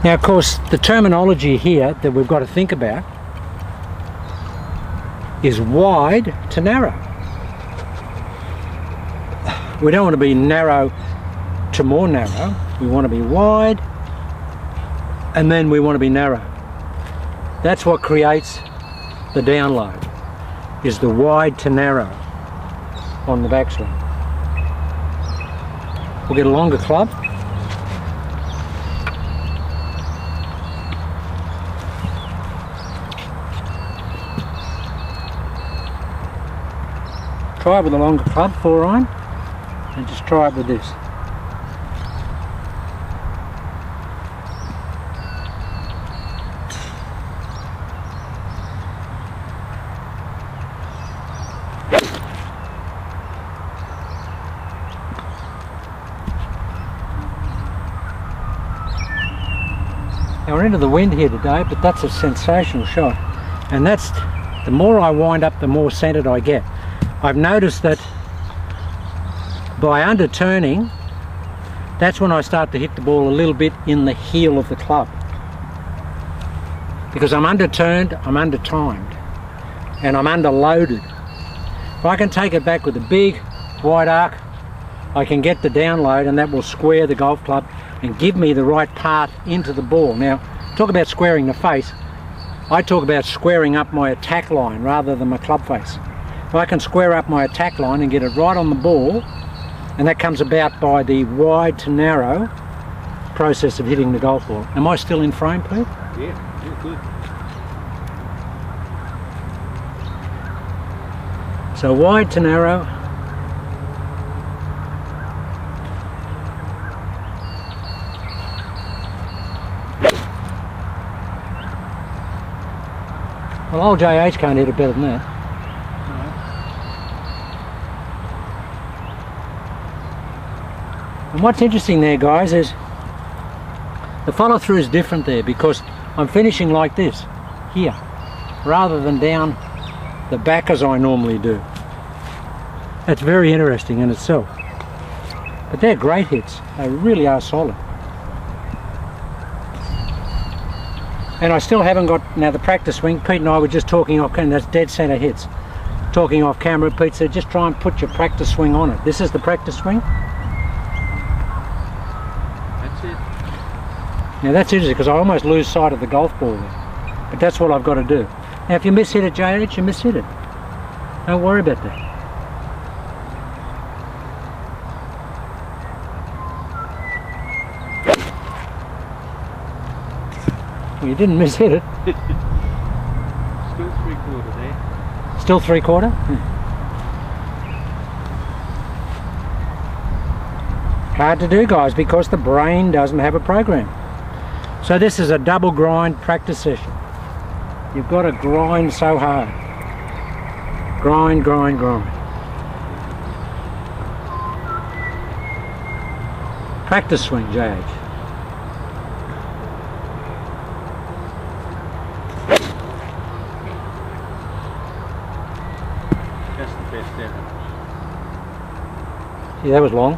Now, of course, the terminology here that we've got to think about is wide to narrow. We don't want to be narrow to more narrow. We want to be wide, and then we want to be narrow. That's what creates the download, is the wide to narrow on the backswing. We'll get a longer club. Try it with a longer club, 4-iron, and just try it with this. Now we're into the wind here today, but that's a sensational shot, and that's, the more I wind up, the more centered I get. I've noticed that by underturning, that's when I start to hit the ball a little bit in the heel of the club, because I'm underturned, I'm undertimed, and I'm underloaded. If I can take it back with a big wide arc, I can get the download, and that will square the golf club and give me the right path into the ball. Now, talk about squaring the face, I talk about squaring up my attack line rather than my club face. If I can square up my attack line and get it right on the ball, and that comes about by the wide to narrow process of hitting the golf ball. Am I still in frame, Pete? Yeah, you're good. So wide to narrow. Well, old JH can't hit it better than that. And what's interesting there, guys, is the follow through is different there, because I'm finishing like this here rather than down the back as I normally do. That's very interesting in itself, but they're great hits. They really are solid. And I still haven't got, now the practice swing, Pete and I were just talking off camera, that's dead center hits. Talking off camera, Pete said just try and put your practice swing on it. This is the practice swing. Now that's interesting, because I almost lose sight of the golf ball there. But that's what I've got to do. Now if you miss hit it, JH, you miss hit it. Don't worry about that. Well, you didn't miss hit it. Still 3/4 there. Still 3/4? Hard to do, guys, because the brain doesn't have a program. So this is a double grind practice session. You've got to grind so hard. Grind, grind, grind. Practice swing, JH. That's the best ever. Yeah, that was long.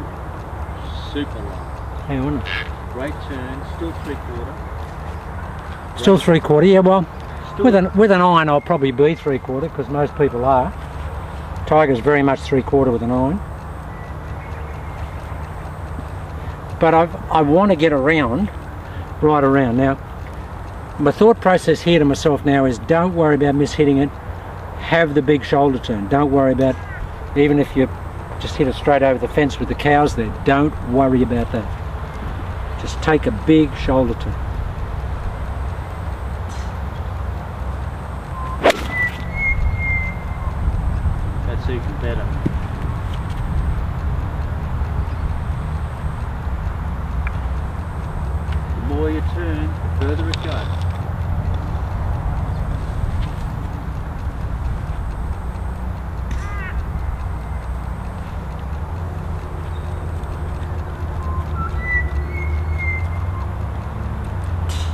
Super long. Hang on. Great turn, still 3/4. Still 3/4, yeah, well, Still with an iron I'll probably be 3/4, because most people are. Tiger's very much 3/4 with an iron. But I want to get around, right around. Now, my thought process here to myself now is don't worry about mishitting it. Have the big shoulder turn. Don't worry about, even if you just hit it straight over the fence with the cows there, don't worry about that. Just take a big shoulder turn. That's even better. The more you turn, the further it goes.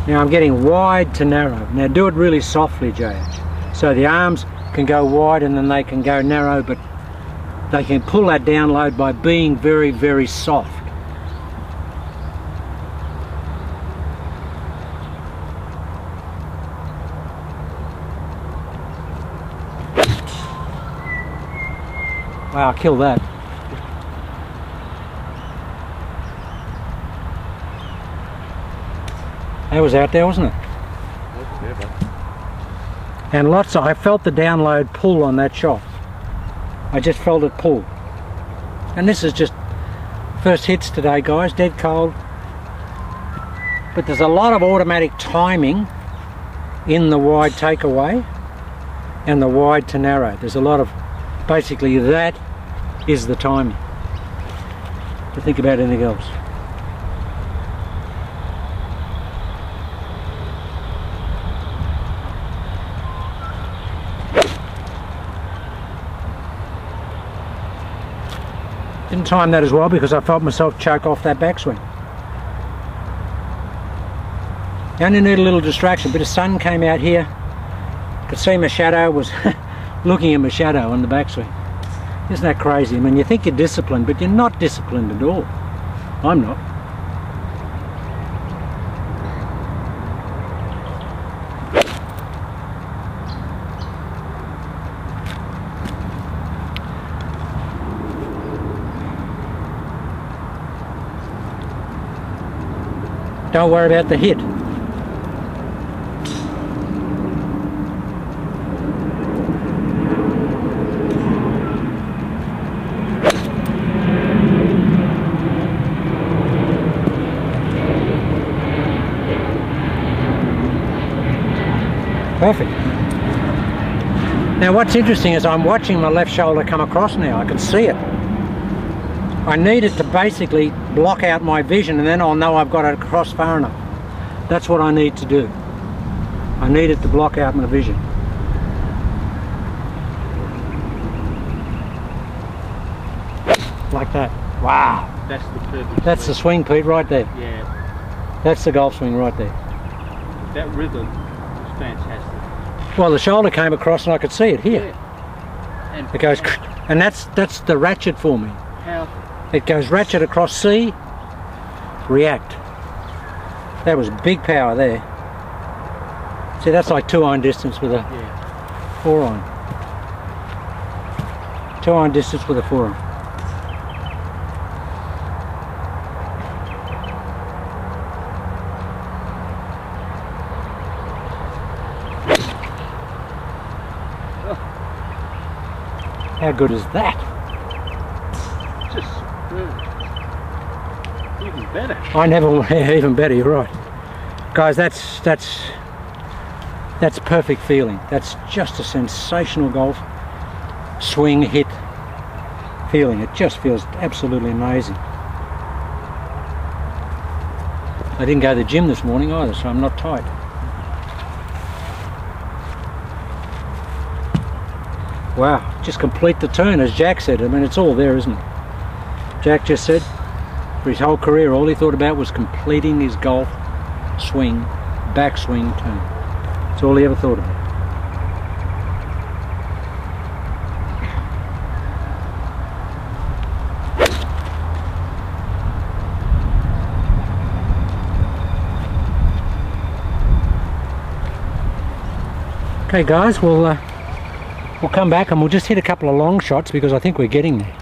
Now I'm getting wide to narrow. Now do it really softly, JH. So the arms can go wide and then they can go narrow, but they can pull that download by being very, very soft. Wow, kill that. That was out there, wasn't it? And lots of, I felt the download pull on that shot. I just felt it pull. And this is just first hits today, guys, dead cold. But there's a lot of automatic timing in the wide takeaway and the wide to narrow. There's a lot of, basically that is the timing. To think about anything else. Didn't time that as well because I felt myself choke off that backswing. I only need a little distraction. A bit of sun came out here. Could see my shadow, was looking at my shadow on the backswing. Isn't that crazy? I mean, you think you're disciplined, but you're not disciplined at all. I'm not. Don't worry about the hit. Perfect. Now what's interesting is I'm watching my left shoulder come across now. I can see it. I need it to basically block out my vision and then I'll know I've got it across far enough. That's what I need to do. I need it to block out my vision. Like that. Wow. That's the perfect That's the swing, Pete, right there. Yeah. That's the golf swing right there. That rhythm was fantastic. Well, the shoulder came across and I could see it here. Yeah. And It goes, and that's the ratchet for me. powerful. It goes ratchet across C, react. That was big power there. See, that's like 2-iron distance with a Yeah. 4-iron. 2-iron distance with a 4-iron. How good is that? Just superb. Even better. I never, even better, you're right. Guys, that's perfect feeling. That's just a sensational golf swing hit feeling. It just feels absolutely amazing. I didn't go to the gym this morning either, so I'm not tight. Wow, just complete the turn, as Jack said. I mean, it's all there, isn't it? Jack just said, for his whole career, all he thought about was completing his golf swing, backswing turn. That's all he ever thought about. Okay guys, we'll come back and we'll just hit a couple of long shots because I think we're getting there.